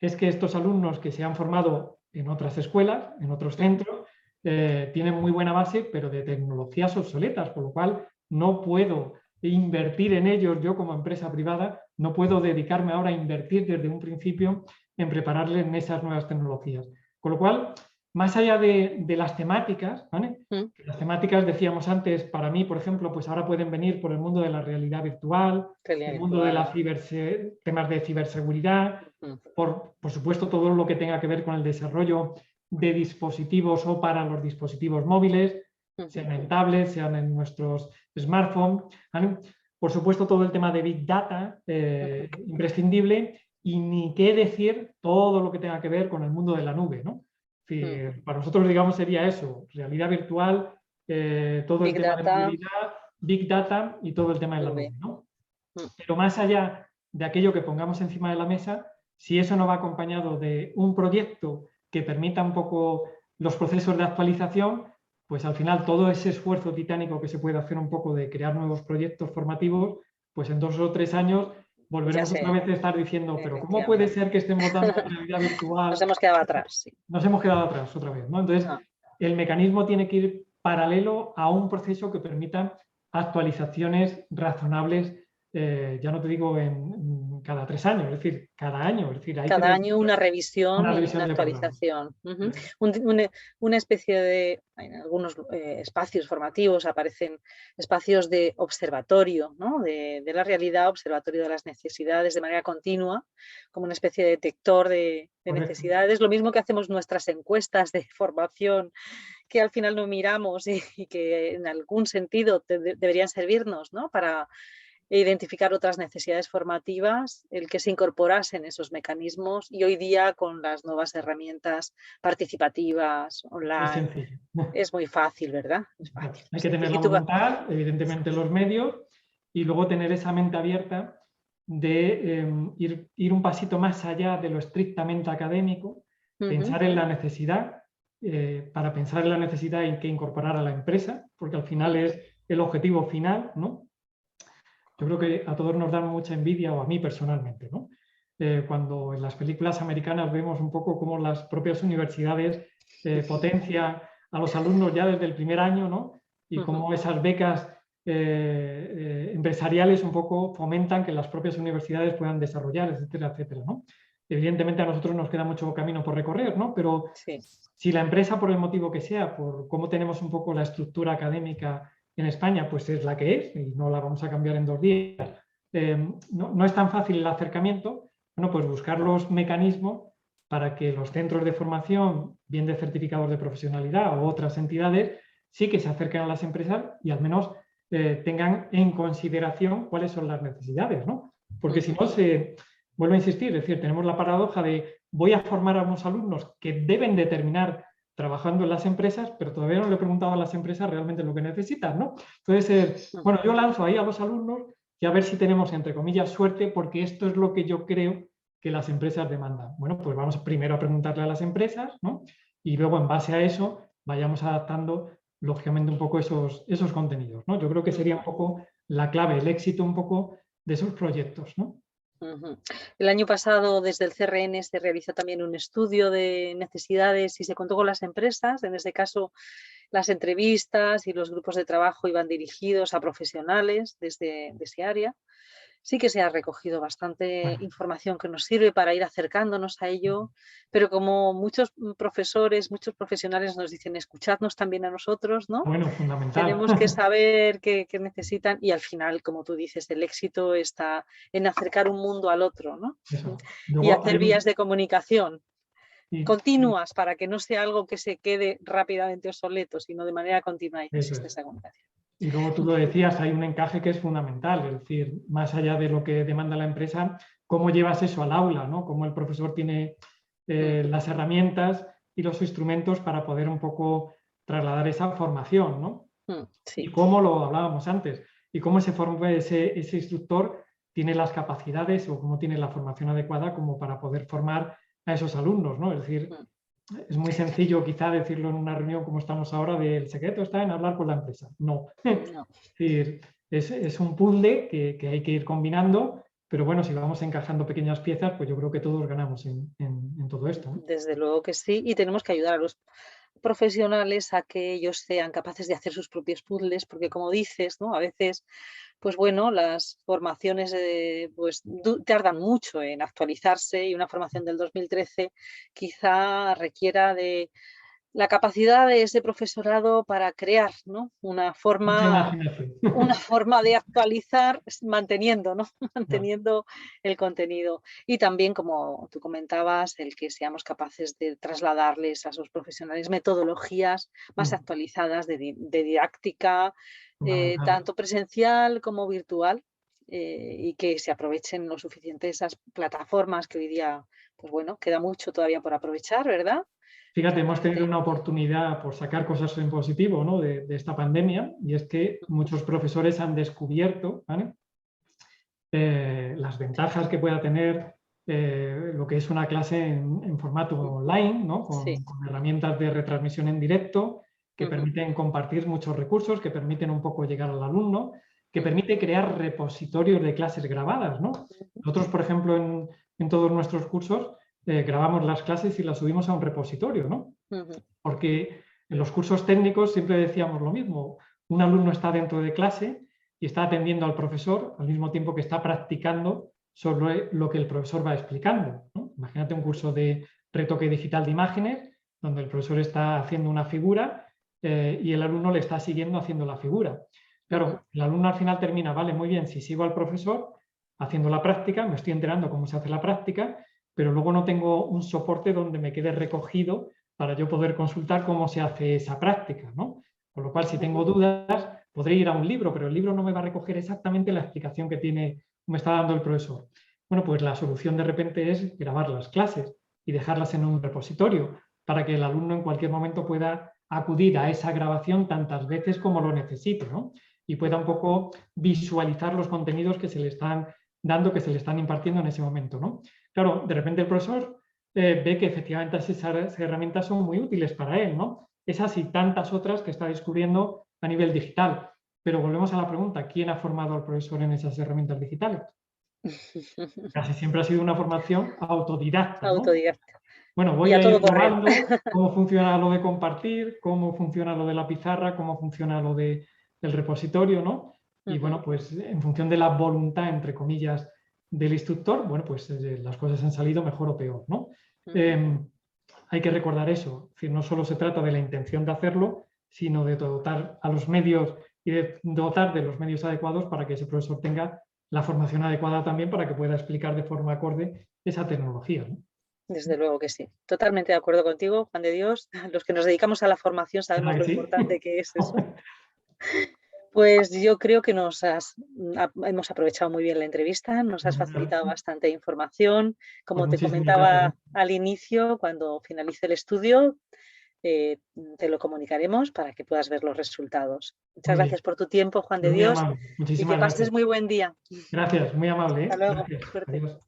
es que estos alumnos que se han formado en otras escuelas, en otros centros, tienen muy buena base, pero de tecnologías obsoletas, por lo cual no puedo invertir en ellos yo como empresa privada, no puedo dedicarme ahora a invertir desde un principio en prepararles en esas nuevas tecnologías. Con lo cual, más allá de las temáticas, ¿vale? Las temáticas, decíamos antes, para mí, por ejemplo, pues ahora pueden venir por el mundo de la realidad virtual, el mundo de la temas de ciberseguridad, por supuesto todo lo que tenga que ver con el desarrollo de dispositivos o para los dispositivos móviles, sean en tablets, sean en nuestros smartphones, ¿vale? Por supuesto todo el tema de Big Data, imprescindible, y ni qué decir todo lo que tenga que ver con el mundo de la nube, ¿no? Para nosotros, digamos, sería eso, realidad virtual, todo el tema de movilidad, Big Data y todo el tema de la Muy nube, bien. ¿no? Pero más allá de aquello que pongamos encima de la mesa, si eso no va acompañado de un proyecto que permita un poco los procesos de actualización, pues al final todo ese esfuerzo titánico que se puede hacer un poco de crear nuevos proyectos formativos, pues en 2 o 3 años Ya volveremos otra sé, vez a estar diciendo, pero ¿cómo puede efectivamente. ser que estemos dando realidad Nos virtual? hemos quedado atrás, sí. Nos hemos quedado atrás otra vez, ¿no? Entonces, Ah, el mecanismo tiene que ir paralelo a un proceso que permita actualizaciones razonables, ya no te digo en cada 3 años, es decir, cada año, es decir, hay que cada tener año una revisión una y una revisión de programa. actualización. Una especie de, en algunos espacios formativos aparecen espacios de observatorio, ¿no? De la realidad, observatorio de las necesidades de manera continua, como una especie de detector de Correcto. necesidades. Lo mismo que hacemos nuestras encuestas de formación, que al final no miramos y que en algún sentido deberían servirnos, ¿no? Para identificar otras necesidades formativas, el que se incorporasen esos mecanismos y hoy día con las nuevas herramientas participativas Es online sencillo. es muy fácil, ¿verdad? Es fácil. Hay que tener Y la tú voluntad, evidentemente los medios, y luego tener esa mente abierta de ir un pasito más allá de lo estrictamente académico, pensar en la necesidad. Para pensar en la necesidad hay que incorporar a la empresa, porque al final es el objetivo final, ¿no? Yo creo que a todos nos dan mucha envidia, o a mí personalmente, ¿no? Cuando en las películas americanas vemos un poco cómo las propias universidades potencian a los alumnos ya desde el primer año, ¿no? Y cómo esas becas empresariales un poco fomentan que las propias universidades puedan desarrollar, etcétera, etcétera, ¿no? Evidentemente a nosotros nos queda mucho camino por recorrer, ¿no? Pero sí. si la empresa, por el motivo que sea, por cómo tenemos un poco la estructura académica en España, pues es la que es y no la vamos a cambiar en 2 días, no es tan fácil el acercamiento, bueno, pues buscar los mecanismos para que los centros de formación, bien de certificados de profesionalidad o otras entidades, sí que se acerquen a las empresas y al menos tengan en consideración cuáles son las necesidades, ¿no? Porque si no, vuelvo a insistir, es decir, tenemos la paradoja de voy a formar a unos alumnos que deben de terminar trabajando en las empresas, pero todavía no le he preguntado a las empresas realmente lo que necesitan, ¿no? Entonces, bueno, yo lanzo ahí a los alumnos y a ver si tenemos, entre comillas, suerte, porque esto es lo que yo creo que las empresas demandan. Bueno, pues vamos primero a preguntarle a las empresas, ¿no? Y luego, en base a eso, vayamos adaptando, lógicamente, un poco esos contenidos, ¿no? Yo creo que sería un poco la clave, el éxito un poco de esos proyectos, ¿no? El año pasado, desde el CRN, se realizó también un estudio de necesidades y se contó con las empresas. En este caso, las entrevistas y los grupos de trabajo iban dirigidos a profesionales desde ese área. Sí que se ha recogido bastante Bueno, información que nos sirve para ir acercándonos a ello, pero como muchos profesores, muchos profesionales nos dicen, escuchadnos también a nosotros, ¿no? bueno, fundamental. Tenemos que saber qué necesitan y al final, como tú dices, el éxito está en acercar un mundo al otro, ¿no? Eso. Y Luego hay hacer vías de comunicación y continuas para que no sea algo que se quede rápidamente obsoleto, sino de manera continua y que eso existe es. esa comunicación. Y luego tú lo decías, hay un encaje que es fundamental, es decir, más allá de lo que demanda la empresa, cómo llevas eso al aula, ¿no? Cómo el profesor tiene las herramientas y los instrumentos para poder un poco trasladar esa formación, ¿no? Sí. Y cómo lo hablábamos antes, y cómo ese instructor tiene las capacidades o cómo tiene la formación adecuada como para poder formar a esos alumnos, ¿no? Es decir, es muy sencillo quizá decirlo en una reunión como estamos ahora del secreto está en hablar con la empresa. No. No. Es decir, es un puzzle que hay que ir combinando, pero bueno, si vamos encajando pequeñas piezas, pues yo creo que todos ganamos en todo esto, ¿no? Desde luego que sí, y tenemos que ayudar a los profesionales a que ellos sean capaces de hacer sus propios puzzles, porque como dices, ¿no? A veces, pues bueno, las formaciones pues tardan mucho en actualizarse y una formación del 2013 quizá requiera de la capacidad de ese profesorado para crear, ¿no? Una Mucha forma imaginación. de actualizar manteniendo, ¿no? Ya. Manteniendo el contenido. Y también, como tú comentabas, el que seamos capaces de trasladarles a esos profesionales metodologías más actualizadas de didáctica, Fundamental. tanto presencial como virtual, y que se aprovechen lo suficiente esas plataformas que hoy día, pues bueno, queda mucho todavía por aprovechar, ¿verdad? Fíjate, hemos tenido una oportunidad por sacar cosas en positivo, ¿no? de esta pandemia, y es que muchos profesores han descubierto, ¿vale? Las ventajas que pueda tener lo que es una clase en formato online, ¿no? Con herramientas de retransmisión en directo que permiten compartir muchos recursos, que permiten un poco llegar al alumno, que permite crear repositorios de clases grabadas, ¿no? Nosotros, por ejemplo, en todos nuestros cursos grabamos las clases y las subimos a un repositorio, ¿no? Porque en los cursos técnicos siempre decíamos lo mismo. Un alumno está dentro de clase y está atendiendo al profesor al mismo tiempo que está practicando sobre lo que el profesor va explicando, ¿no? Imagínate un curso de retoque digital de imágenes donde el profesor está haciendo una figura y el alumno le está siguiendo haciendo la figura. Claro, el alumno al final termina, vale, muy bien, si sigo al profesor haciendo la práctica, me estoy enterando cómo se hace la práctica, pero luego no tengo un soporte donde me quede recogido para yo poder consultar cómo se hace esa práctica, ¿no? Con lo cual, si tengo dudas, podré ir a un libro, pero el libro no me va a recoger exactamente la explicación que me está dando el profesor. Bueno, pues la solución de repente es grabar las clases y dejarlas en un repositorio para que el alumno en cualquier momento pueda acudir a esa grabación tantas veces como lo necesite, ¿no? Y pueda un poco visualizar los contenidos que se le están dando, que se le están impartiendo en ese momento, ¿no? Claro, de repente el profesor ve que efectivamente esas herramientas son muy útiles para él, ¿no? Esas y tantas otras que está descubriendo a nivel digital. Pero volvemos a la pregunta, ¿quién ha formado al profesor en esas herramientas digitales? Casi siempre ha sido una formación autodidacta, ¿no? Autodidacta. Bueno, voy a ir probando cómo funciona lo de compartir, cómo funciona lo de la pizarra, cómo funciona lo del repositorio, ¿no? Y bueno, pues en función de la voluntad, entre comillas, del instructor, bueno, pues las cosas han salido mejor o peor, ¿no? Hay que recordar eso, es decir, no solo se trata de la intención de hacerlo, sino de dotar a los medios y de dotar de los medios adecuados para que ese profesor tenga la formación adecuada también para que pueda explicar de forma acorde esa tecnología, ¿no? Desde luego que sí. Totalmente de acuerdo contigo, Juan de Dios. Los que nos dedicamos a la formación sabemos lo importante que es eso. Pues yo creo que hemos aprovechado muy bien la entrevista, nos has facilitado bastante información. Como te comentaba al inicio, cuando finalice el estudio, te lo comunicaremos para que puedas ver los resultados. Muchas gracias por tu tiempo, Juan de Dios, y que pases muy buen día. Gracias, muy amable. Hasta luego. Gracias. Suerte. Adiós.